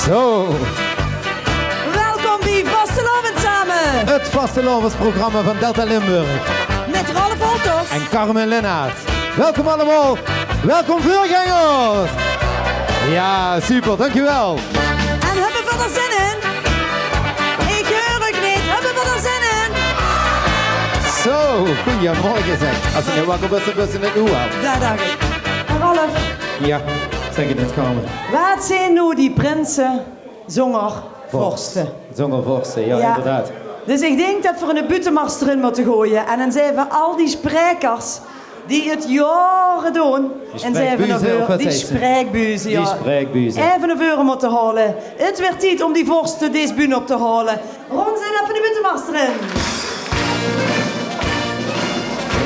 Zo. Welkom bij Vastelovend samen. Het vastelovensprogramma van Delta Limburg. Met Ralf Holters. En Carmen Linnaert. Welkom allemaal. Welkom vuurgangers. Ja, super. Dankjewel. En hebben we er zin in? Ik hoor het niet. Hebben we er zin in? Zo, goedemorgen zeg. Als je nu wakker bent, dan het nu al. Dat dacht ik. En Ralf, Ja, zeg het net Carmen. wat zijn nu die prinsen, zonger, vorsten? Zonger vorsten, ja, inderdaad. Dus ik denk dat we een butenmars erin moeten gooien. En dan zijn we al die sprekers die het jaren doen. En zijn we die spreekbuizen, ja. Die spreekbuizen. Even een vuur moeten halen. Het werd tijd om die vorsten deze bühne op te halen. Ron, zijn even de butenmars erin.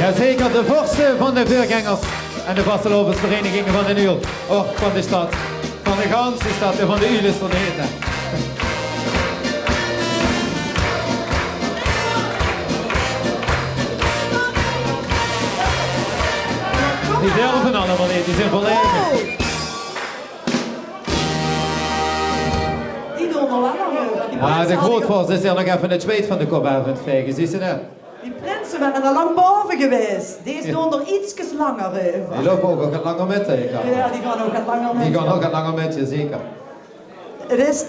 Jazeker, de vorsten van de vuurgangers en de vastelovensverenigingen van de Uil. Oh, van de stad. Van de ganse stad en van de Uil is er heten. Die durven allemaal niet, die zijn verlegen. Die doen al langer. Ja, de grootvorst is hier nog even het zweet van de kop aan het vegen, zie je dat? Die prinsen waren er lang boven geweest. Deze doen er ietsjes langer over. Die lopen ook wat langer met, hè? Ja, die gaan ook wat langer met. Die gaan ook wat langer met je, zeker. Het is...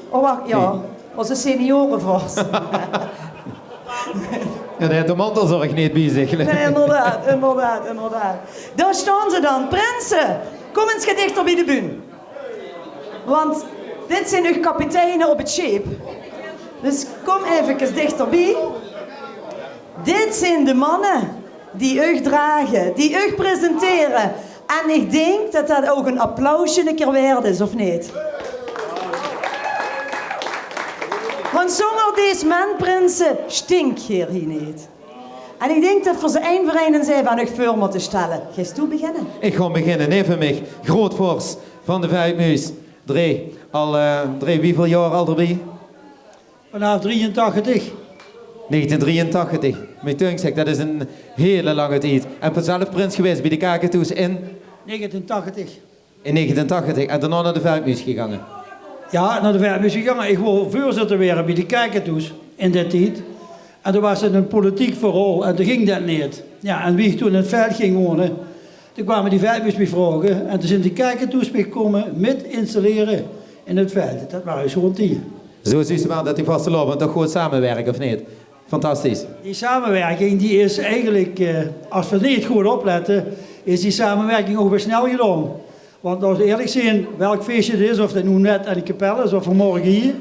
Oh, wacht, ja. Onze seniorenvorst. Ja, die heeft de mantelzorg niet bij zich. Nee, inderdaad. Daar staan ze dan. Prinsen, kom eens dichter bij de bühne. Want dit zijn uw kapiteinen op het schip. Dus kom even dichterbij. Dit zijn de mannen die u dragen, die u presenteren. En ik denk dat dat ook een applausje een keer waard is, of niet? Want zonder deze manprinsen stink hier niet. En ik denk dat voor ze één voor één zijn van nog voor moeten stellen. Ga je toe beginnen? Ik ga beginnen, even mij. Grootvorst van de Vijfmuis. Wieveel jaar al erbij? Vanaf 83. 1983. Mijn teung zegt, dat is een hele lange tijd. En zelf prins geweest bij de Kakatoes in 1980. 1980. En daarna naar de Vijfmuis gegaan. Ja, naar de Vijfmuis gegaan. Ik wou voorzitter weer bij de Kakatoes in die tijd. En toen was het een politiek verhaal en toen ging dat niet. Ja, en wie toen in het veld ging wonen, toen kwamen die Vijfmuis bij vragen. En toen zijn die Kakatoes gekomen met installeren in het veld. Dat waren zo'n team. Zo is het wel dat die vastelovend toch goed samenwerken, of niet? Fantastisch. Die samenwerking die is eigenlijk, als we niet goed opletten, is die samenwerking ook weer snel gedaan. Want als we eerlijk zijn, welk feestje het is, of dat nu net aan de kapel is of vanmorgen hier,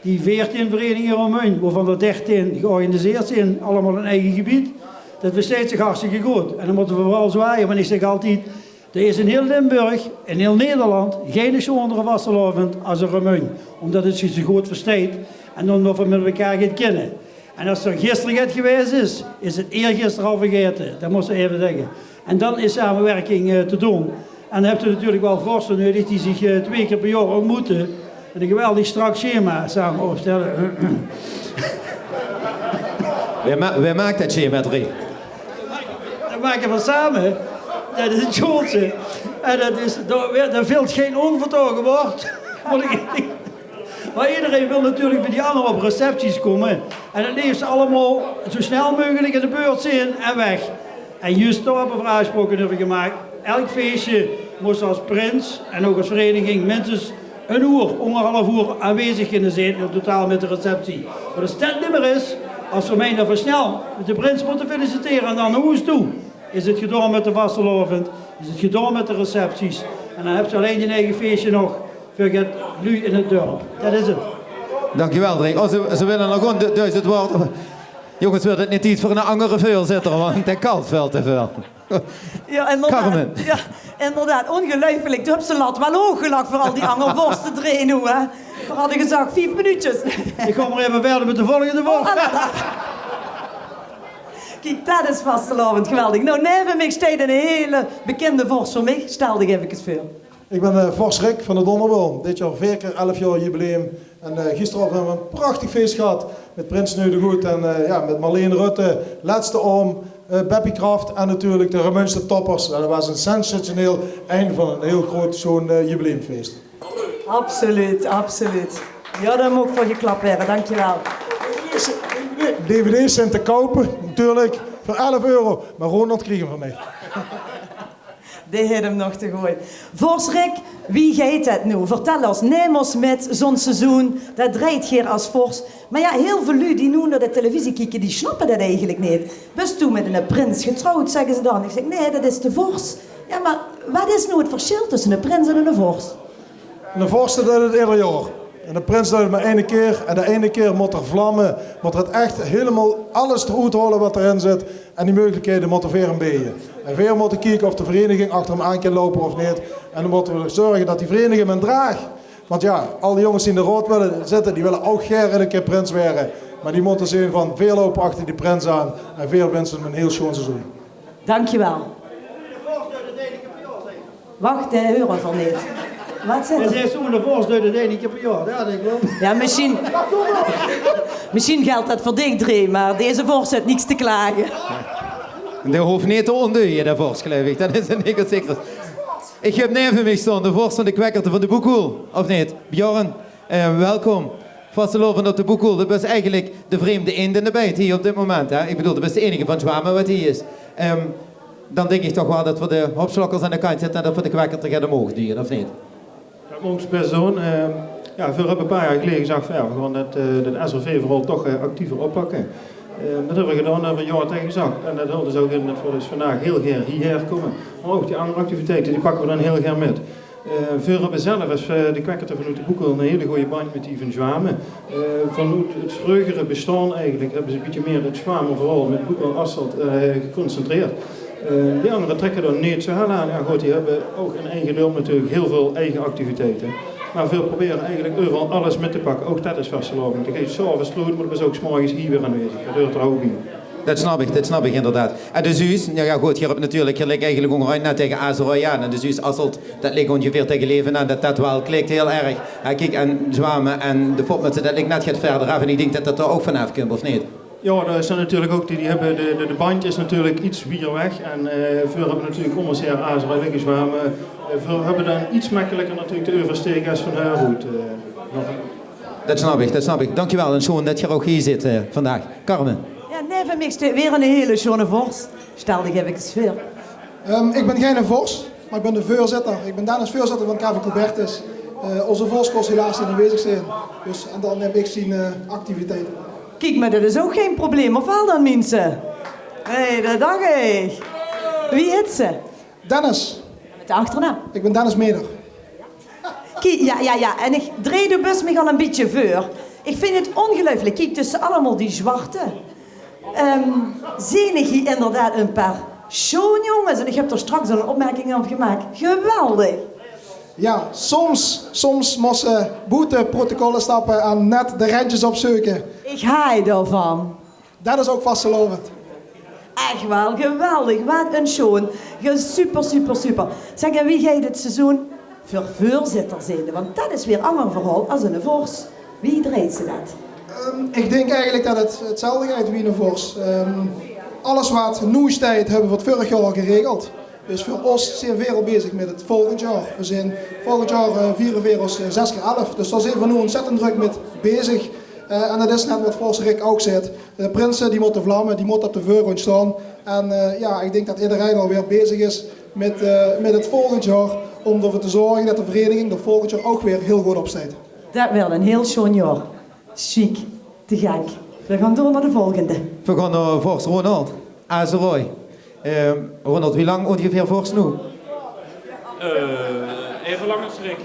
die 14 verenigingen omheen, waarvan er 13 georganiseerd zijn, allemaal een eigen gebied, dat besteedt zich hartstikke goed. En dan moeten we vooral zwaaien, want ik zeg altijd, er is in heel Limburg, in heel Nederland, geen schonere vastelovend als een Romein. Omdat het zich zo goed versteekt en omdat we met elkaar gaan kennen. En als er gisteren het geweest is het eergisteren al vergeten. Dat moest ik even zeggen. En dan is samenwerking te doen. En dan heb je natuurlijk wel vorsten nodig die zich 2 keer per jaar ontmoeten. En een geweldig strak schema samen opstellen. Wie maakt dat schema 3? Dat maken we samen. Dat is het grootste. En daar valt geen onvertogen woord. Maar iedereen wil natuurlijk bij die anderen op recepties komen. En dan heeft ze allemaal zo snel mogelijk in de beurt zijn en weg. En juist daar hebben we afspraken over gemaakt. Elk feestje moest als prins en ook als vereniging minstens een uur, 1,5 uur aanwezig kunnen zijn in totaal met de receptie. Maar als dat niet meer is, als we mij dan snel met de prins moeten feliciteren en dan naar huis toe, is het gedaan met de vastelovend, is het gedaan met de recepties. En dan heb je alleen je eigen feestje nog voor het nu in het dorp. Dat is het. Dankjewel, Drie. Oh, ze willen nog gewoon 1000 woorden. Jongens, wil het niet iets voor een andere voorzitter, want dat kan veel te veel. Ja, inderdaad. Carmen. Ja, inderdaad. Ongelooflijk. Toen heb ze lat wel hoog gelakt voor al die angerworsten erin, hè. We hadden gezegd 5 minuutjes. Ik ga maar even verder met de volgende woord. Kijk, dat is vastelovend geweldig. Nou, neven mij steeds een hele bekende vorst voor mij. Stel je even voor. Ik ben Vorst Rick van de Donderboom. Dit jaar 4 keer 11 jaar jubileum. En gisteren hebben we een prachtig feest gehad met Prins Neudegoed en met Marleen Rutte, Laatste Oom, Beppie Kraft en natuurlijk de Remunster Toppers. En dat was een sensationeel einde van een heel groot zo'n jubileumfeest. Absoluut, absoluut. Ja, daar moet ik voor geklapt werden, dankjewel. DVD's zijn te kopen, natuurlijk, voor €11. Maar Ronald kreeg hem van mij. Die heeft hem nog te gooien. Forsrik, wie gaat het nu? Vertel ons, neem ons met zo'n seizoen. Dat draait hier als Fors. Maar ja, heel veel lui die nu naar de televisie kijken, die snappen dat eigenlijk niet. Best toen met een prins getrouwd, zeggen ze dan. Ik zeg, nee, dat is de Fors. Ja, maar wat is nu het verschil tussen een prins en een Fors? Een vorst doet het ieder jaar. En de prins doet het maar één keer. En de ene keer moet er vlammen. Moet er het echt helemaal alles eruit halen wat erin zit. En die mogelijkheden moeten weer een beetje. En weer moeten kijken of de vereniging achter hem aan kan lopen of niet. En dan moeten we zorgen dat die vereniging hem draagt. Want ja, al die jongens die in de rood willen zitten, die willen ook graag een keer prins worden. Maar die moeten zien van veel lopen achter die prins aan. En veel wensen hem een heel schoon seizoen. Dankjewel. Wacht, de euro van niet. Wat zit En er? zij zo'n de Vos doet het 1 keer per jaar, ja, denk ik wel. Ja, misschien geldt dat voor dich drie, maar deze Fors heeft niks te klagen. Dat hoeft niet te ontduwen, dat vorst, geloof ik. Dat is een niks zeker. Ik heb neven mij staan, de vorst van de kwekkerte van de Boekhoel. Of niet? Bjorn, welkom. Vasteloven op de Boekhoel. Dat is eigenlijk de vreemde eend in de bijt hier op dit moment. Hè? Ik bedoel, dat is de enige van Zwamen wat hier is. Dan denk ik toch wel dat we de hopslokkers aan de kant zetten en dat we de kwekkerte gaan omhoog duwen, of niet? Dat mogen best doen. Ja, veel hebben een paar jaar geleden gezegd van ja, we gaan dat SRV vooral toch actiever oppakken. Dat hebben we gedaan, dat hebben we een jaar tegen gezegd. En dat houdt dus ook in dat we dus vandaag heel graag hierher komen. Maar ook die andere activiteiten, die pakken we dan heel graag met. Veel hebben zelf is de kwekkerte vanuit de Boekhoel een hele goede band met die van Zwamen. Vanuit het vroegere bestaan eigenlijk hebben ze een beetje meer het Zwamen vooral met Boekhoel Asselt geconcentreerd. Die anderen trekken er niet zo heel aan. Ja, goed, die hebben ook in eigen naam natuurlijk heel veel eigen activiteiten. Maar veel proberen eigenlijk overal alles met te pakken. Ook dat is vastelovend. Je geeft s'avonds sloot, maar dat is ook 's morgens hier weer aanwezig. Dat hoort er ook in. Dat snap ik inderdaad. En de Zuus, ja goed, hier heb natuurlijk, hier ligt eigenlijk ongeveer net tegen Azeroy aan. En de Zuus Asselt, dat ligt ongeveer tegen Leven aan. Dat wel klikt heel erg. Ja, kijk, en Zwamen en de Fopmetsen, dat ligt net verder af. En ik denk dat dat er ook vanaf komt, of niet? Ja, dat zijn natuurlijk ook die hebben de band is natuurlijk iets weer weg. En veel hebben natuurlijk commerciële Azeroy liggen Zwamen. Veel hebben dan iets makkelijker natuurlijk de oversteken als van Herhoed. Dat snap ik. Dankjewel en schoon dat je ook hier zit vandaag. Carmen. Ja, neven mij weer een hele schone Fors. Stel dich even sfeer. Ik ben geen Vos, maar ik ben de voorzitter. Ik ben Dennis, voorzitter van KV Coubertus. Onze Vos kost helaas niet aanwezig zijn. Dus, en dan heb ik zien activiteiten. Kijk, maar dat is ook geen probleem, of wel dan mensen? Hé, dat dacht ik. Wie is ze? Dennis, Met de achternaam. ik ben Dennis Meder. Kijk, ja. En ik dreef de bus me al een beetje voor. Ik vind het ongelooflijk. Kijk, tussen allemaal die zwarte. Zie je inderdaad een paar schoon jongens. En ik heb er straks al een opmerking over gemaakt. Geweldig. Ja, soms moesten boeteprotocollen stappen en net de randjes opzoeken. Ik haai daarvan. Dat is ook vastelovend. Echt wel, geweldig. Wat een schoon. Super. Zeg, en wie gaat het seizoen voor voorzitter zijn? Want dat is weer een ander verhaal als een Fors. Wie draait ze dat? Ik denk eigenlijk dat het hetzelfde gaat wie een Vos. Alles wat nieuwstijd hebben we het vorig jaar al geregeld. Dus voor ons zijn we al bezig met het volgend jaar. We zijn volgend jaar vieren we ons 6x11. Dus daar zijn we nu ontzettend druk met bezig. En dat is net wat Forsrik ook zegt. De prinsen die moeten vlammen, die moeten op de voorgrond staan. En ja, ik denk dat iedereen alweer bezig is met het volgend jaar. Om ervoor te zorgen dat de vereniging er volgend jaar ook weer heel goed op staat. Dat wel een heel schoon jaar. Chic, te gek. We gaan door naar de volgende. We gaan naar Vorst Ronald. Azeroy. Ronald, wie lang ongeveer Vorst nu? Even lang als Rick.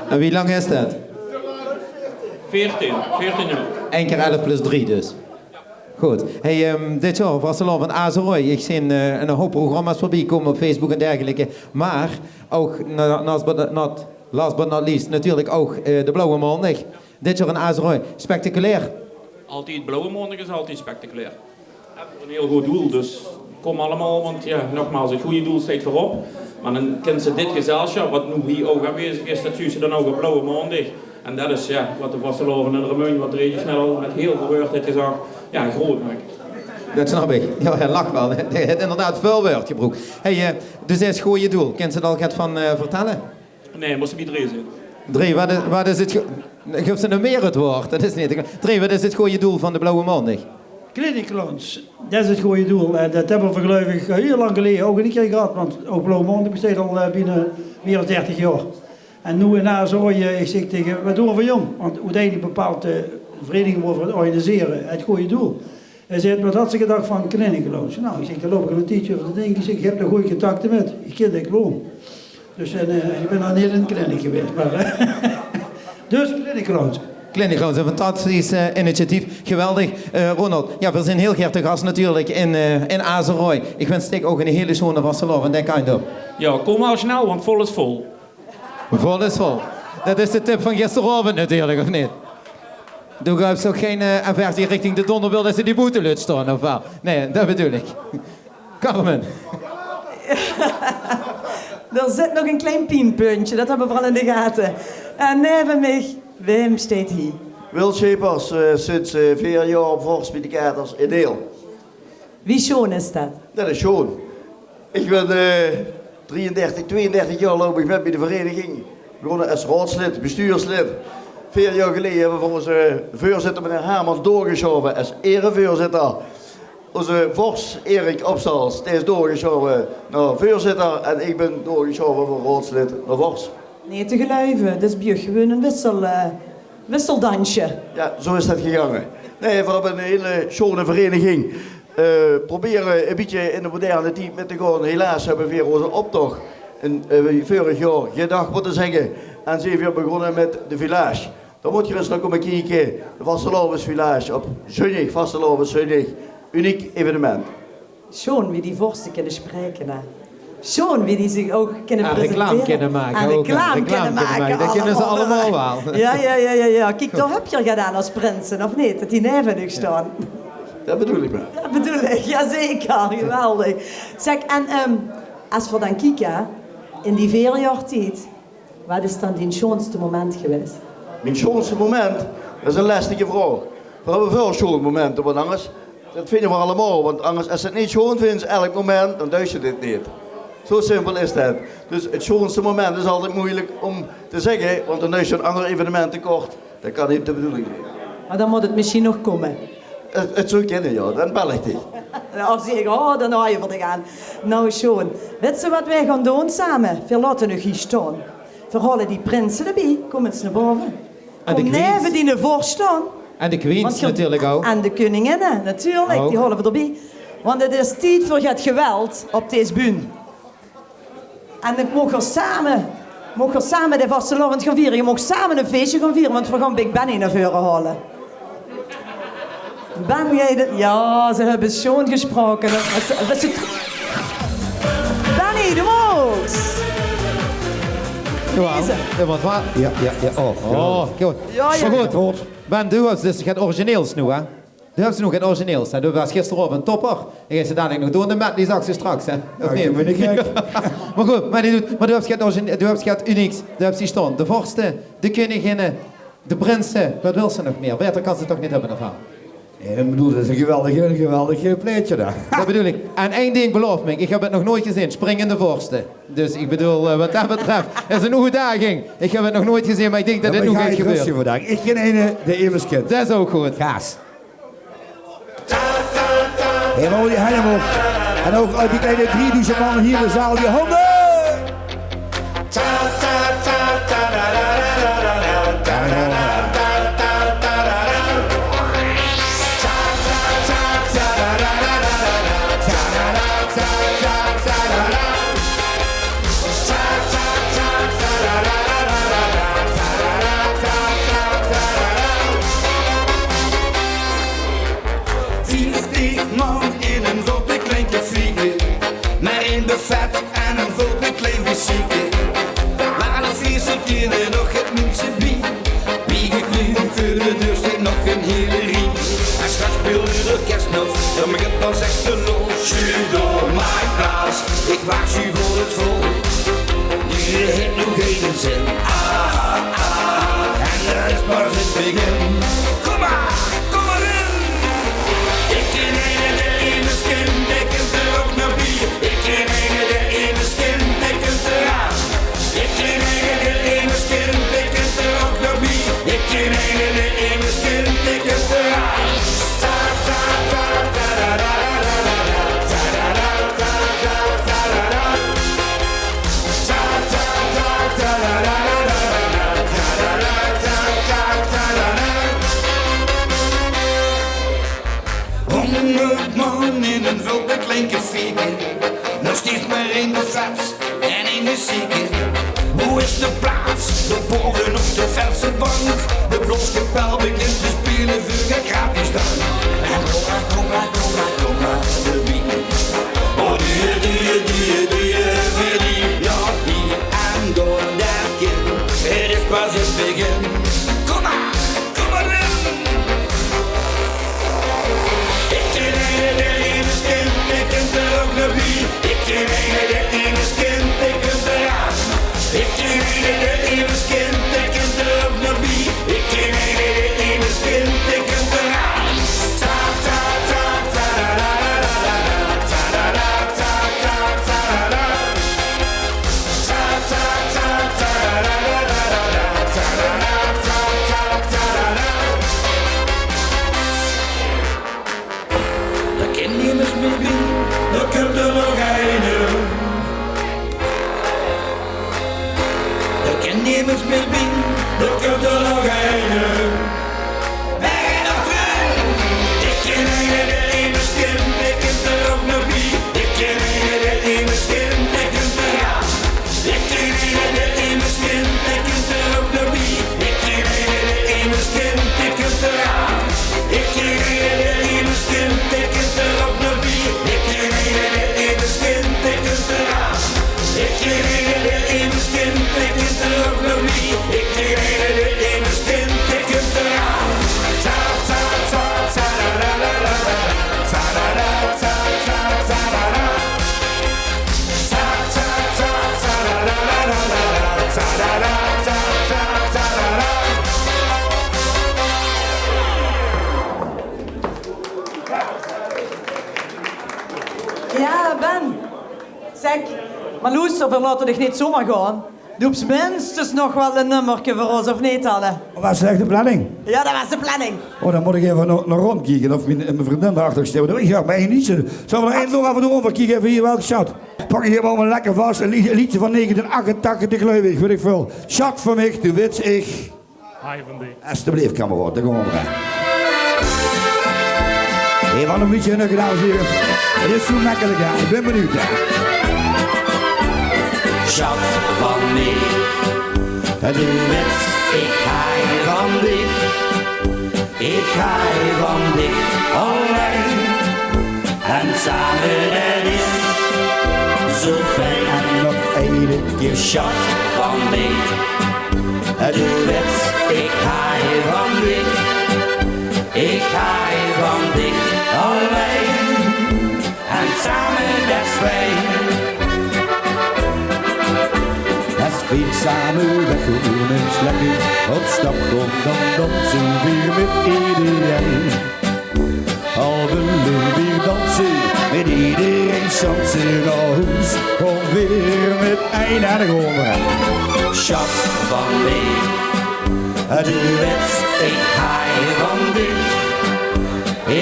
En wie lang is dat? 14 jaar. 1 keer 11 plus 3 dus. Goed. Hey, dit jaar was het al van Azeroy. Ik zie een hoop programma's voorbij komen op Facebook en dergelijke. Maar ook, last but not least, natuurlijk ook de Blauwe Maandag. Dit jaar in Azeroy. Spectaculair. Altijd Blauwe Maandag is altijd spectaculair. We hebben een heel goed doel, dus kom allemaal, want ja, nogmaals, het goede doel staat voorop. Maar dan kennen ze dit gezelschap, wat nu hier ook aanwezig is, dat zien ze dan ook op Blauwe Maandag. En dat is ja, wat de Vasteloven en de Remuin, wat Reetje snel met heel veel woord heeft gezegd, ja, groot maakt. Dat snap ik. Ja, hij lacht wel. Hij heeft inderdaad veel woord, je broek. Hey, dus dat is gewoon je doel. Kent ze er al wat van vertellen? Nee, moest er niet zijn. Drie, wat is het... Geef ze nog meer het woord. Dat is niet... Drie, wat is het goede doel van de Blauwe Maandag? Clinicloons, dat is het goede doel. En dat hebben we geloof ik heel lang geleden ook een keer gehad. Want ook Blauwe Maandag bestaat al binnen meer dan 30 jaar. En nu en na zo ik zeg tegen, wat doen we voor jong? Want uiteindelijk bepaalt de vereniging over het organiseren het goede doel. Hij zei, wat had ze gedacht van clinicloons? Nou, ik zeg, dan loop ik een notitietje over de ding. Ik zeg, ik heb er goede contacten met. Ik ken dat gewoon. Dus ik ben dan niet in de clinic geweest. Maar, dus clinicloons. Clinicloons, een fantastisch initiatief. Geweldig. Ronald, ja, we zijn heel graag te gast natuurlijk in Azerooy. Ik wens je ook een hele schone vastelovend. Denk aan dat. Ja, kom maar snel, want vol is vol. Vol is vol. Dat is de tip van gisteravond natuurlijk, of niet? Doe je ook geen aversie richting de donderwil dat ze die boete lucht staan, of wel? Nee, dat bedoel ik. Carmen. Er zit nog een klein pienpuntje, dat hebben we vooral in de gaten. En neven mij, Wim staat hier. Wil Schepers, sinds 4 jaar op voorspittigheid in deel. Wie schoon is dat? Dat is schoon. Ik ben 32 jaar loop ik met bij de vereniging. Begonnen als raadslid, bestuurslid. 4 jaar geleden hebben we voor onze voorzitter meneer Hermans doorgeschoven als erevoorzitter. Onze Vos, Erik Opstals, die is doorgeschoven naar voorzitter en ik ben doorgeschoven voor raadslid naar Vos. Nee, te geluiven. Dat is bij gewoon een wisseldansje. Ja, zo is dat gegaan. Nee, we hebben een hele schone vereniging. Proberen een beetje in de moderne tijd met te gaan. Helaas hebben we weer onze optocht vorig jaar gedacht moeten zeggen. En zijn we begonnen met de village. Dan moet je eens naar komen kijken. De Vastelovens Village op zondag, Vastelovens zondag. Uniek evenement. Schoon wie die vorsten kunnen spreken. Hè. Schoon wie die zich ook kunnen presenteren. Reclame kunnen maken. En reclame kunnen maken. Dat kunnen ze allemaal wel. Ja. Kijk, daar heb je gedaan als prinsen, of niet? Dat die neven nog staan. Dat bedoel ik maar. Dat bedoel ik, jazeker. Geweldig. Zeg, en als we dan kijken, in die 4 jaar tijd, wat is dan die schoonste moment geweest? Mijn schoonste moment, dat is een lastige vraag. We hebben veel schoon momenten, want anders, dat vinden we allemaal. Want anders, als je het niet schoon vindt, elk moment, dan duist je dit niet. Zo simpel is dat. Dus het schoonste moment is altijd moeilijk om te zeggen, want dan is je een ander evenement tekort. Dat kan niet de bedoeling zijn. Maar dan moet het misschien nog komen. Het zou kennen, ja, dan bel ik die. Of zeg, oh, dan hou je voor te gaan. Nou, schoon. Weet je wat wij gaan doen samen? We laten nog hier staan. We halen die prinsen erbij. Kom eens naar boven. En de Kom queens. neven die ervoor staan. En de queens Want je- natuurlijk ook. En de koninginnen, natuurlijk. Ook. Die halen we erbij. Want het is tijd voor het geweld op deze bühne. En ik mag er samen de vastelovend gaan vieren. Je mag samen een feestje gaan vieren, want we gaan Big Benny naar voren halen. Ben jij de... Ja, ze hebben schoon gesproken. Benny, de Moos. Deze. Ja, wat waar? Ja. Oh, goed. Ja. Maar goed, Ben, du hebt dus het origineels nu, hè? Du hebt nog het origineels. Hè? Du was gisteravond topper. En je ze dadelijk nog doen, de met die zag ze straks, hè? Of ik ben niet gek. Maar goed, maar du hebt het unieks. Du hebt die staan. De vorsten, de koninginnen, de prinsen. Wat wil ze nog meer? Beter kan ze toch niet hebben ervan. Ik bedoel, dat is een geweldig pleetje daar. Dat bedoel ik. En één ding beloof me, ik heb het nog nooit gezien, springende vorsten. Dus ik bedoel, wat dat betreft, is een uitdaging. Ik heb het nog nooit gezien, maar ik denk dat dit nog gaat gebeuren. Vandaag. Ik ken een de eeuwenskind. Dat is ook goed. Gaas. Helemaal die helemaal. En ook uit die kleine 3000 man hier in de zaal, die handen! Vet en een vult met klein muziekje. Maar de feesten kennen nog het minste bij. Wie gekleed voor de deur steekt nog een hele rie. En straks speelde de kerst nog, dan begint pas echt de los. Door mijn plaats, ik waarschuw u voor het vol. Die heeft nog geen zin. En dat is pas het begin. Kom maar in. Ik ken een de ene skin, ik ken er ook naar bier. Ik ken een de ene skin, ik ken er aan. Ik ken een de ene skin, ik ken op het linkervieken. Nog steeds maar in de vet en in de zieken. Hoe is de plaats? De boven op de verse bank. De bloskapel begint te spelen, vuur gratis dan. En kom maar, de wiek. Oh, doe je, verdien. Ja, hier en door dat kind. Het is pas het begin. Kom maar in. Ik ken een der is kind, ik ken er ook nog wie. Ik ken een der is kind, ik ken er aan. Ik ken een der is kind, ik ken er ook nog wie. Ik ken een der is kind, ik ken er aan. Ta ta ta ta da da da da ta da da ta ta ta da da. Ta ta ta ta da da da da ta da da ta ta ta da da. Dat ken je mis meer wie, dat komt er nog een. Dat ken je mis meer wie, dat komt er nog een. En nog twee. Ik ken een der is kind, ik ken er ook nog wie. Ik ken een der is kind, ik ken er aan. Ik ken een der is kind, ik ken er ook nog wie. Ik ken een der is kind, ik ken er aan. Ik ken een der is kind, ik ken er ook nog wie. Ik ken een der is kind, ik ken er aan. Ik ken een der is kind, ik ken er ook nog wie. Ik ken een der is kind, ik ken er aan. Ta ta ta ta da da da da da. Ta da da ta ta ta da da. Ta ta ta ta da da da da da. Ta da da ta ta ta da da. Ja, Ben. Zeg, maar luister, we laten dich niet zomaar gaan. Doe op minstens nog wel een nummerke voor ons, of niet, Anne? Wat is echt de planning? Ja, dat was de planning. Oh, dan moet ik even naar rondkijken of mijn vriendin erachter steekt. Ik ga mij niet zo. Zullen we er één nog even doen? Kijk even hier welke shot. Pak ik hier allemaal lekker vast. Een liedje van 1988, geloof ik, weet ik veel. Shot voor mij, de wits, ik. Hi van die. Alsjeblieft, kameraad, daar gaan we maar. Hey, wat een beetje nog gedaan, zie je. Het is zo makkelijk, hè. Ik ben benieuwd, hè. Schat van mij, de wens, ik ga van dich. Ik ga van dich alleen. En samen het is zo fijn. En nog één keer. Schat van mij, de wens, ik ga van dich. Ik ga van dich alleen. En samen dat is fijn. Als we samen weggaan en lekker op stap gaan, dan dansen we weer met iedereen. Al willen we weer dansen, met iedereen chansen naar huis. Kom weer met een aan de grond. Schat van mij, de wens, ik ga van dich.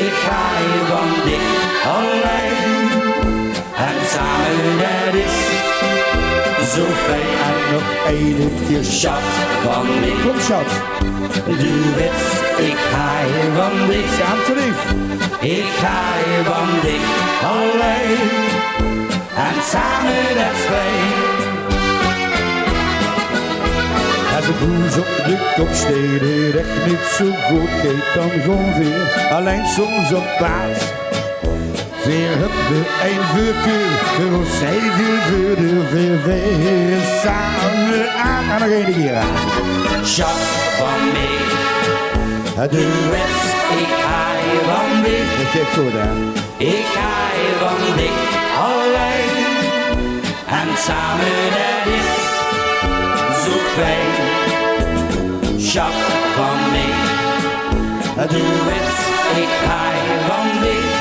Ik ga van dich alleen. En samen dat is zo fijn. En nog één keer. Schat van mij, Kom schat. de wens, ik ga van dich. Samen lief. Ik ga van dich alleen. En samen dat is fijn. Als het hoes op de kop steekt, echt niet zo goed gaat, dan gewoon weer alleen soms op paard. Weer hebben een vuurkuur, voor ons eigen vuur, weer samen aan. En nog één keer aan. Schat van mij, De wens, ik ga van dich. Dat geeft goed, hè? Ik ga van dich alleen. En samen dat is zo fijn. Schat van mij, de wens, ik ga van dich.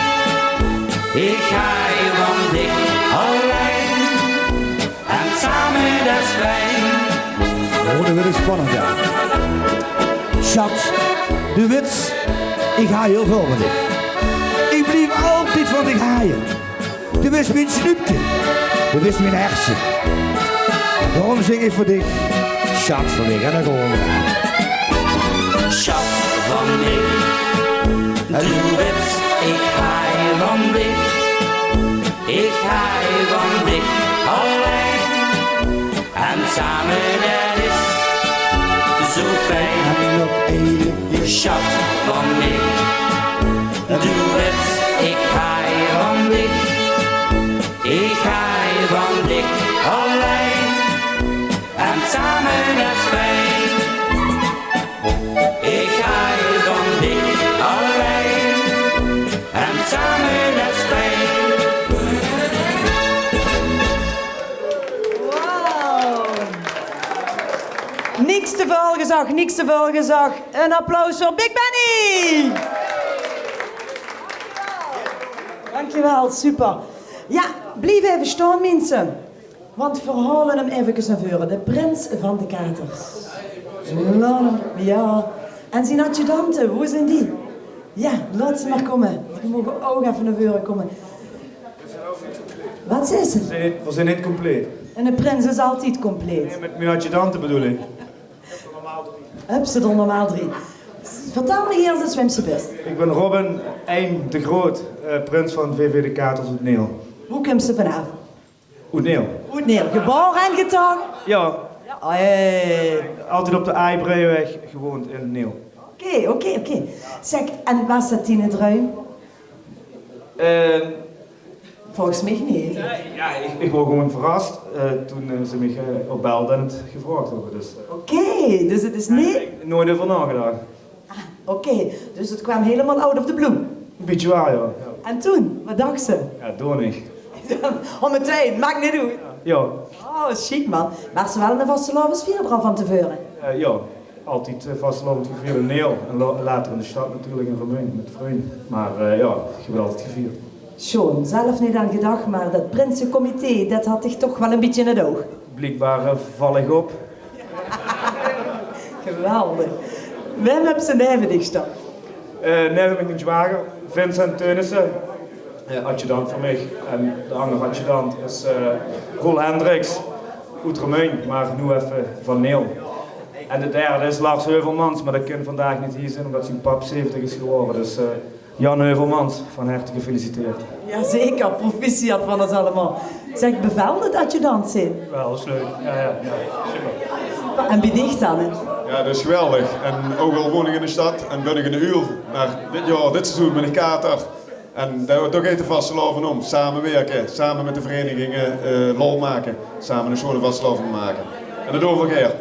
Ik ga van dich alleen. En samen dat is fijn. Oh, dat wordt spannend, ja. Schat, de wits, ik ga heel veel van dich. Ik blijf altijd van dich haaien. Du bist mijn snoepje, du bist mijn hersen. Daarom zing ik voor dich, schat van mij, en dan gewoon we. Schat van mij, de wens, ik ga van dich. Ik hou van dich alleen. En samen dat is zo fijn. Schat van mij, doe het. Ik hou van dich. Ik hou van dich alleen. En samen dat is fijn. Ik hou van dich alleen. En samen dat is fijn. Niks te veel gezag, niks te veel gezag. Een applaus voor Big Benny. Dankjewel, super. Ja, blijf even staan mensen. Want we halen hem even naar voren. De prins van de katers. Ja. En zijn adjudanten, hoe zijn die? Ja, laat ze maar komen. Die mogen ook even naar voren komen. Wat is ze? We zijn niet compleet. En de prins is altijd compleet. Nee, met mijn adjudanten bedoel ik. Heb ze er normaal 3. Vertel me hier eens de zwemse best. Ik ben Robin Eim de Groot, prins van VV de Katers uit Neel. Hoe komt ze vanavond? Uit Neel? Uit Neel. Geboren en getogen? Ja. Hey. Altijd op de Eibreiweg gewoond in Neel. Oké. Zeg, en was dat in het ruim? Volgens mij niet. Ja, ik word gewoon verrast toen ze me opbelden en het gevraagd hebben. Dus, Oké, dus het is niet... nooit over nagedacht. Oké, dus het kwam helemaal out of the blue. Een beetje waar, ja. En toen, wat dacht ze? Ja, door niet. Meteen, maakt niet uit. Ja. Oh, chic man. Maar ze wel een vastelavondsvier van tevoren? Ja, altijd vastelavond gevierd in Neel. En later in de stad natuurlijk in Romein met vrienden. Maar ja, geweldig gevierd. Schoon, zelf niet aan gedacht, maar dat prinsencomité, dat had ik toch wel een beetje in het oog. Blijkbaar val ik op. Geweldig. Wem heb ze neven dicht staan? Neven heb ik een zwager, Vincent Teunissen, adjudant voor mij. En de andere adjudant is Roel Hendricks, uit Romein, maar nu even van Neel. En de derde is Lars Heuvelmans, maar dat kan vandaag niet hier zijn omdat zijn pap 70 is geworden. Dus Jan Heuvelmans, van harte gefeliciteerd. Jazeker, proficiat van ons allemaal. Zeg, bevelde het adjudant zijn? Wel, dat is leuk. Ja, super. En bij dicht dan, hè? Ja, dat is geweldig. En ook al woon ik in de stad en ben ik in de uur. Maar dit seizoen ben ik kater. En daar gaat de vastelavond om. Samenwerken, samen met de verenigingen lol maken. Samen een schone vastelavond maken. En dat overgeer.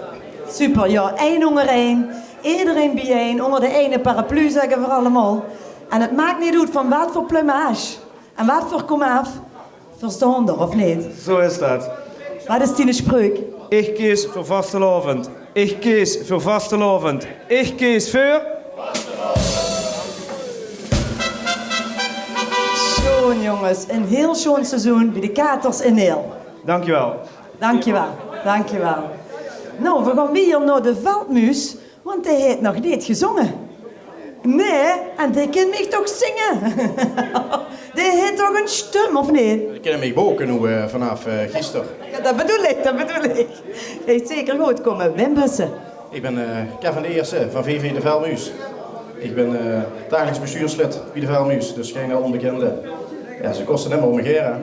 Super, ja. 1 onder 1. Iedereen bijeen. Onder de ene paraplu zeggen we allemaal. En het maakt niet uit van wat voor plumage. En wat voor komaf. Verstaan er, of niet? Zo is dat. Wat is die spreuk? Ik kies voor vastelavond. Ik kies voor vastelavond. Ik kies voor... Schoon jongens, een heel schoon seizoen bij de Katers in Neel. Dankjewel. Dankjewel. Nou, we gaan weer naar de veldmuis, want hij heeft nog niet gezongen. Nee, en die kan mij toch zingen? Die heeft toch een stem, of niet? Ik ken hem ook nu vanaf gisteren. Ja, dat bedoel ik. Hij is zeker goed komen. Wim Bussen. Ik ben Kevin de Eerste van VV de Veldmuis. Ik ben dagelijks bestuurslid bij de Veldmuis, dus geen onbekende. Ja, ze kosten hem om een geer.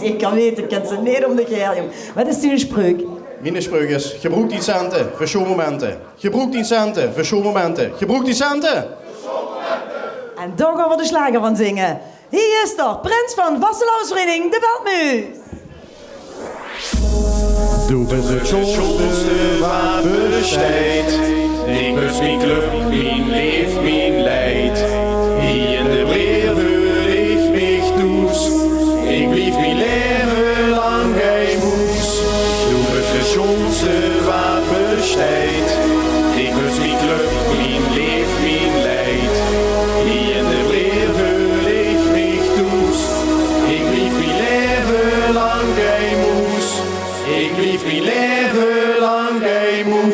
Zeker weten, ik ken ze niet om de geer, jong. Wat is die spreuk? Mijn spreuk is, gebruik die centen voor showmomenten. Gebruik die centen voor showmomenten. Gebruik die centen! En daar gaan we de slager van zingen. Hier is er, prins van Vastelavondsvereniging de Veldmuis. Du bist de schonste wat besteed. Ik bus mijn club, mijn leef, mijn leid. Hier in de breer wil ik mich toes. Ik blief mijn leven lang geen moes. Du bist de schonste wat besteed. Ik bus mijn club, mijn leef, mijn leid. Hier in de breer wil ik mich toes. Ik blief mijn leven lang geen moes. Ik blief mijn leven lang geen moes.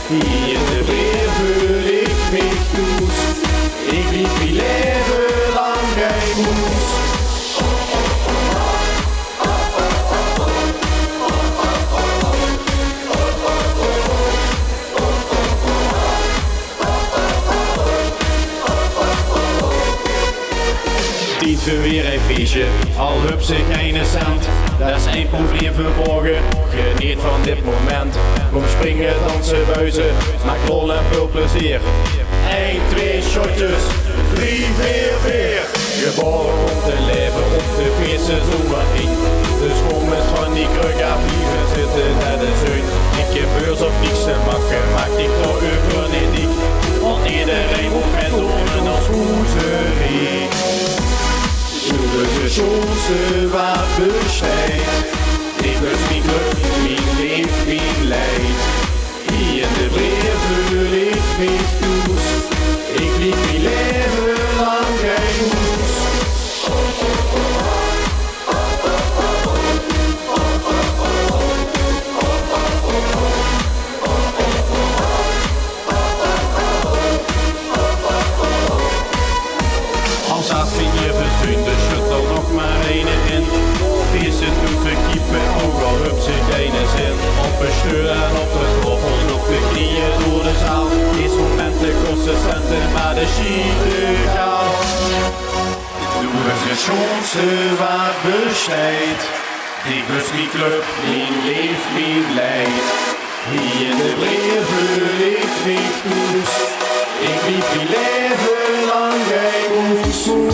Hier in de weer voel ik mich goed. Ik lief mijn leven lang geen moes. Tijd voor weer een feestje, al hup ze geen cent. Dat is één probleem verborgen, geniet van dit moment. Kom springen, dansen, buizen, maak lol en veel plezier. 1, 2 shotjes, 3, 4, weer. Geboren om te leven, om te feesten zomaar in. Dus kom eens van die kruk af, vliegen zitten net eens uit. Niet je beurs of niks te maken, maak die kroegen niet dik. Want iedereen moet met doen als hoezerie. De chance waar besteed. Ik was niet geluk, mijn leef, mijn leid. Hier in de breer voel ik mich goed. Ik lief mijn leven lang geen moes. Als afvinger verstuurt, dus schut er nog maar één in. Feest het doet verkiepen, ook al hup ze geen zin. Op een stuur en op de grond, op de knieën door de zaal. Deze momenten kosten centen, maar de schieten gaat. Doe eens de chance waar besteed. Ik was mijn club, mijn leef, mijn leid. Hier in de breer voel ik mich goed. Ik lief mijn leven lang geen moes. Doe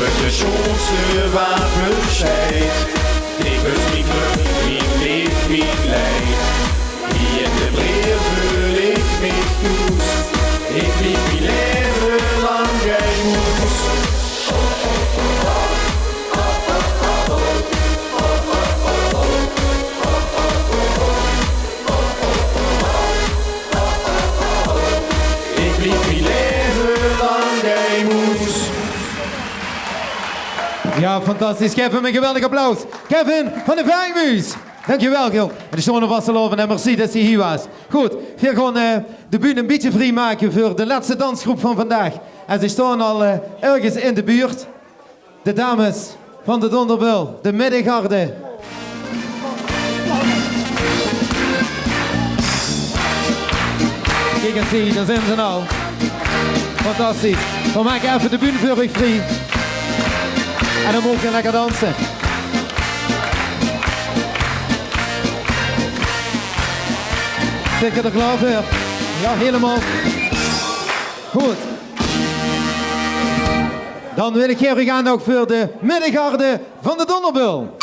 eens de chance waar besteed. Ik was mijn club, mijn leef, mijn leid. Hier in de breer voel ik mich goed. Ik lief mijn leven lang geen moes. Ja, fantastisch. Geef hem een geweldig applaus. Kevin van de Vijgmuis. Dankjewel, joh. En de Schoenen Vasseloven en merci dat hij hier was. Goed, we gaan gewoon de bühne een beetje vrij maken voor de laatste dansgroep van vandaag. En ze staan al ergens in de buurt. De dames van de Donderbul, de middengarde. Kijk eens hier, daar zijn ze nou. Fantastisch. We maken even de bühne voor u vrij. En dan mogen we lekker dansen. Zit je er klaar voor? Ja, helemaal. Goed. Dan wil ik hier gaan ook voor de middengarde van de Donderbul.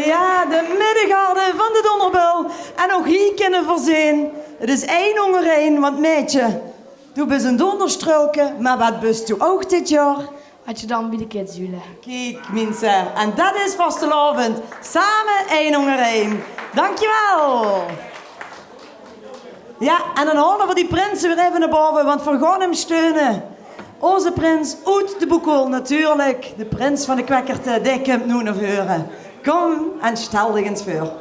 Ja, de middengarde van de Donderbul. En ook hier kunnen voorzien. Het is 1 onder 1, want meidje, doe best een donderstruiken, maar wat best u ook dit jaar? Had je dan bij de kids willen. Kijk, mensen, en dat is vastelavond. Samen 1 onder 1. Dankjewel. Ja, en dan halen we die prins weer even naar boven, want we gaan hem steunen. Onze prins uit de Boekel, natuurlijk. De prins van de Kwekkerte, die komt nu naar voren. Kom en stel dich eens voor.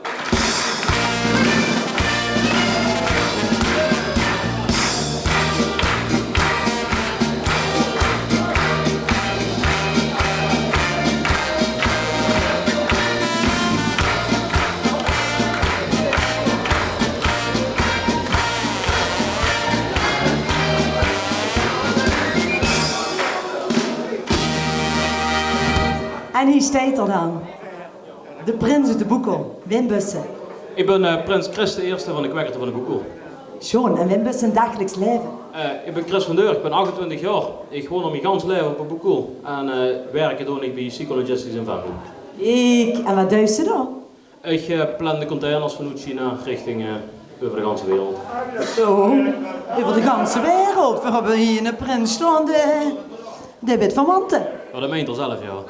En hier staat er dan. De prins uit de Boekel, Wim Bussen. Ik ben prins Chris de Eerste van de Kwekkerte van de Boekel. Schoon, en Wim Bussen dagelijks leven? Ik ben Chris van Deur, ik ben 28 jaar. Ik woon al mijn gans leven op de Boekel. En werken doe ik bij Psychologistics in Venlo. Kijk, en wat doe je dan? Ik plan de containers vanuit China richting over de ganse wereld. Zo, over de ganse wereld. We hebben hier een prins staan, de wit van Manten. Ja, dat meent er zelf, ja.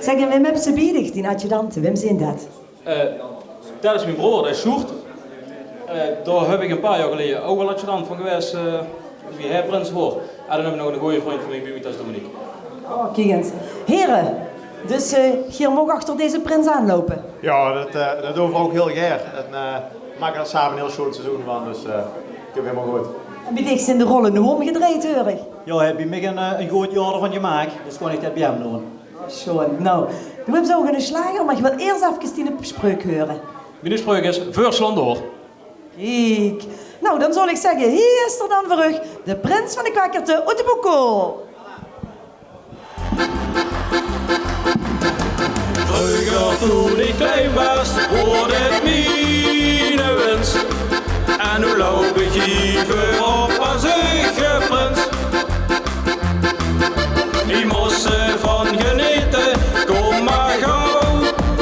Zeg, en Wim hebben ze biedig, die adjudanten. Wim zijn dat? Dat is mijn broer, dat is Sjoerd. Daar heb ik een paar jaar geleden ook wel adjudant van geweest, wie hij prins wordt. En dan heb ik nog een goede vriend van mij, bij mij, dat is Dominique. Oh, kijk eens. Heren, dus hier mogen achter deze prins aanlopen. Ja, dat doen we ook heel graag. En we maken er samen een heel schoon seizoen van, dus ik heb helemaal goed. En bij dich zijn de rollen nu omgedraaid, hoor ik. Ja, heb je mij een goed jaar van gemaakt, dus kon ik dat bij hem doen. Zo, nou, we hebben zo een slager, maar je wil eerst even die spreuk horen. Mijn spreuk is Vursland door. Kijk. Nou, dan zal ik zeggen, hier is er dan voor u de prins van de Kwekkerte uit de Boekel. Vroeger toen ik klein was, hoorde ik mijn wens. En hoe loop ik hier op als eigen prins? Die mossen van genieten, kom maar gauw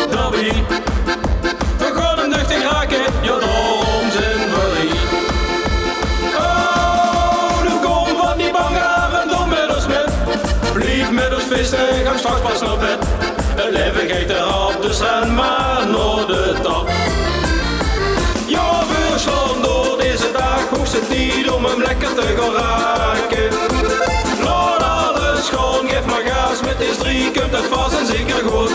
daarbij. We gaan hem nuchter raken, ja daarom zijn we hier. Oh, nu kom van die bange avond om met ons met. Blijf met ons feesten, gaan straks pas naar bed. Een levigheid erop, dus ren maar naar de top. Ja, we slaan door deze dag, hoogste tijd om hem lekker te gaan raken. Laat alles gewoon, geef maar gas, met deze 3 komt het vast en zeker goed.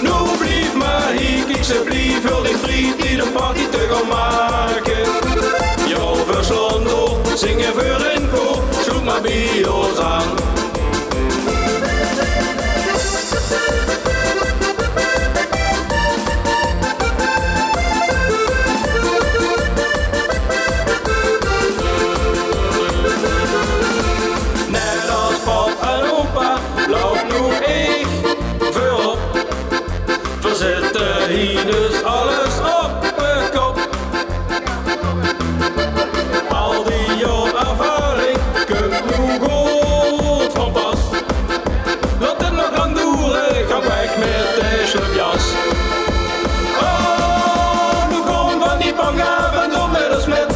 Nu blijf maar hier, kijk ze blijf, heel die vriend die de party te gaan maken. Ja, we slaan door, zingen voor in koor, zoek maar bij ons aan. Hier dus alles op de kop. Al die jaar ervaring komt nu goed van pas. Laat het nog aan doeren, ga weg met de slupjas. Oh, nu kom van die bangavond op met ons met.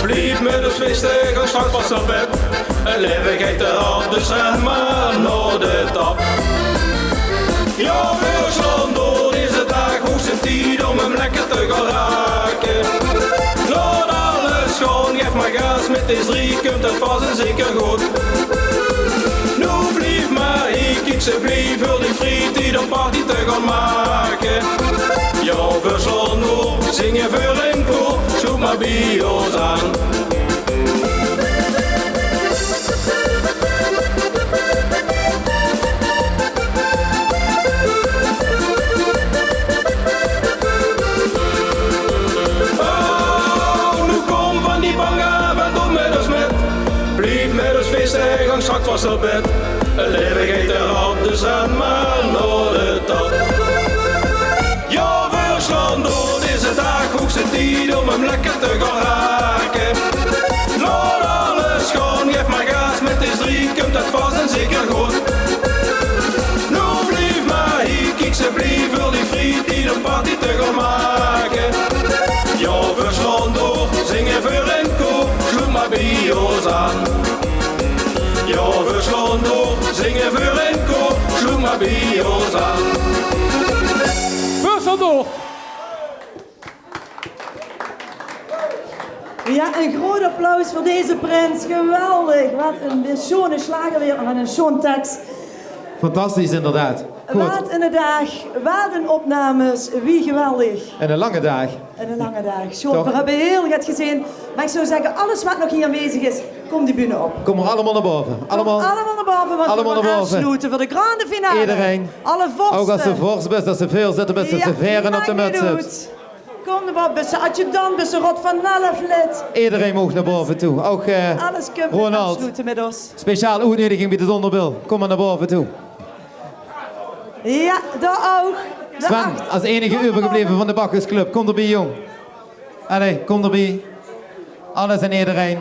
Blijf met ons feesten, ga straks pas naar bed. Een levigheid erop, dus ren maar naar de top. Ja, we slaan door deze dag, hoogste tijd om hem lekker te gaan raken. Laat alles gewoon, geef maar gas, met deze 3 komt het vast en zeker goed. Nu blijf maar hier, kijk ze blijf, voor die vriend die de party te gaan maken. Ja, we slaan door, zingen voor in koor, zoek maar bij ons aan. Straks was op bed, een levigheid erop, dus ren maar hoogste tijd om hem lekker te gaan raken. Laat alles gaan, geef maar gas, met de 3 komt het vast en zeker goed. Nou blijf maar hier, kijk ze blijven voor die vriend die een party te gaan maken. Ja, we slaan door, zingen voor een koor, sloeg maar bij ons aan. Ja, we slaan door, zingen voor een koor, sloeg maar bij ons aan. We slaan door. Ja, een groot applaus voor deze prins. Geweldig. Wat een schone slager weer en een schoon tekst. Fantastisch inderdaad. Goed. Wat een dag, wat een opnames, wie geweldig. En een lange dag. En een lange dag. Schoon, Toch? we hebben heel goed gezien. Maar ik zou zeggen, alles wat nog hier aanwezig is, kom die bühne op. Kom er allemaal naar boven. Allemaal Allemaal naar boven, want allemaal we gaan naar boven. afsluiten voor de grande finale. Iedereen. Alle vorsten. Ook als ze vorst best, als ze veel zitten met z'n veren op de muts hebt. Kom er maar, bussen adjudant, bussen rot van 11 lid. Iedereen mag naar boven toe. Ook Alles kunnen we Ronald. afsluiten met ons. Speciaal uitnodiging bij de Donderbil. Kom maar naar boven toe. Ja, daar ook. Sven, als enige overgebleven van de Bakkersclub. Kom erbij, jong. Allee, kom erbij. Alles en iedereen.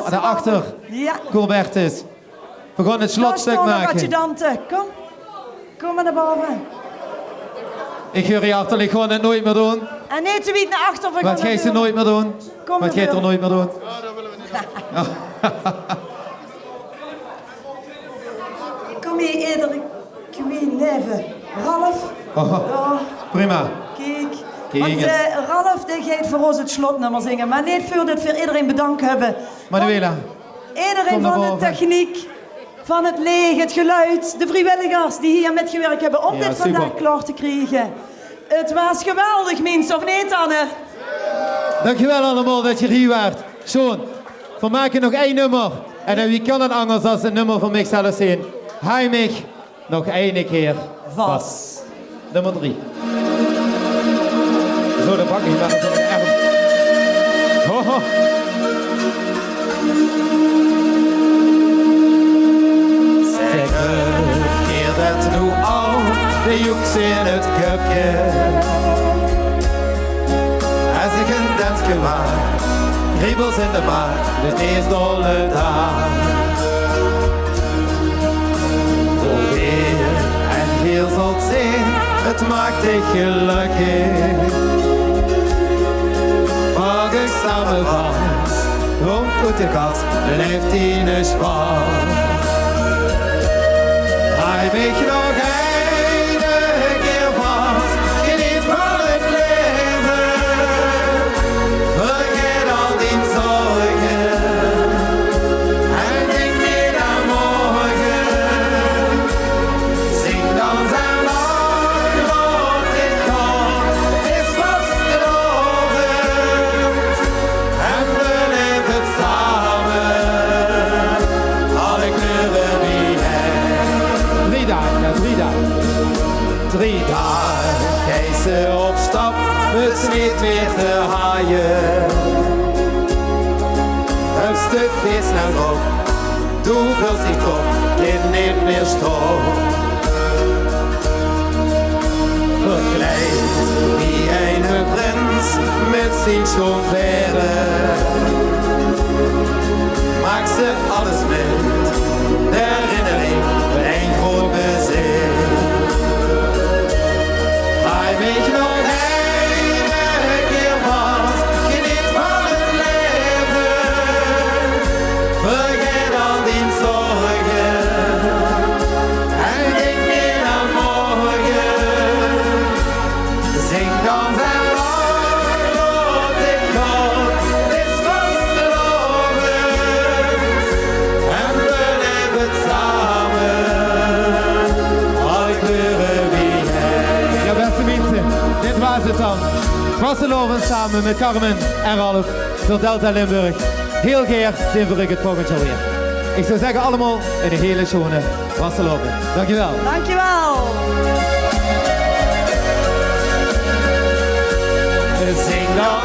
Daarachter. Ja. Colbertus. We gaan het slotstuk Daar staan nog maken. adjudanten. Kom maar naar boven. Ik hoor je hartelijk gewoon het nooit meer doen. En niet te wiet naar achter. Wat ga je ze nooit meer doen? Kom Wat ga je er nooit meer doen? Kom hier eerder, Queen Leven. Ralf. Oh, Daar. prima. Kijk. Kijk Want eens. Ralf die gaat voor ons het slotnummer zingen. Maar niet voordat we iedereen bedankt hebben. Manuela. Iedereen Kom naar van de boven. techniek, van het leeg, het geluid, de vrijwilligers die hier metgewerkt hebben om Ja, dit vandaag super. klaar te krijgen. Het was geweldig, mensen, of niet, Anne? Dankjewel allemaal dat je hier waart. Zoon, we maken nog 1 nummer. En wie kan het anders als een nummer van mijzelf zijn? Hij mij nog 1 keer vast. Nummer 3. Zo, dan pak ik maar eens op een arm. Ho, ho. Zeg keer dat nu al de joeks in het cupje. Als ik een dansje maak, kriebels in de maag, dit is dolle dag. Probeer en heel zult zien, het maakt dich gelukkig. Mag ik samen vast, rond uit de kast, blijft in een spaar. Hij weet nog een keer vast, geniet van het leven. Vergeet al die zorgen en denk niet aan morgen. Zing dan zijn lang, want dit komt, het is vast de ochtend. En we leven samen, alle kleuren die hij. 3 dagen, ja, 3 dagen. 3 dagen, Kees op stap, dus niet weer te haaien. Een stuk vis naar op, doe voorzichtig op, kind niet meer stop. Verkleed wie een prins met zijn chauffeur. Maak ze alles met, de herinnering van een groot bezit. Hij weet nog een keer vast, geniet van het leven. Vergeet al die zorgen en denk niet aan morgen. Zing dan zijn lang, tot ik kom, het is vast de ochtend. En we leven samen, alle kleuren wie hij. Ja, beste mensen, dit was het dan. Vasteloven samen met Carmen en Ralf door Delta Limburg. Heel geer zien we het volgend jaar weer. Ik zou zeggen allemaal in een hele schone Vasteloven. Dankjewel. Dankjewel. Zing dan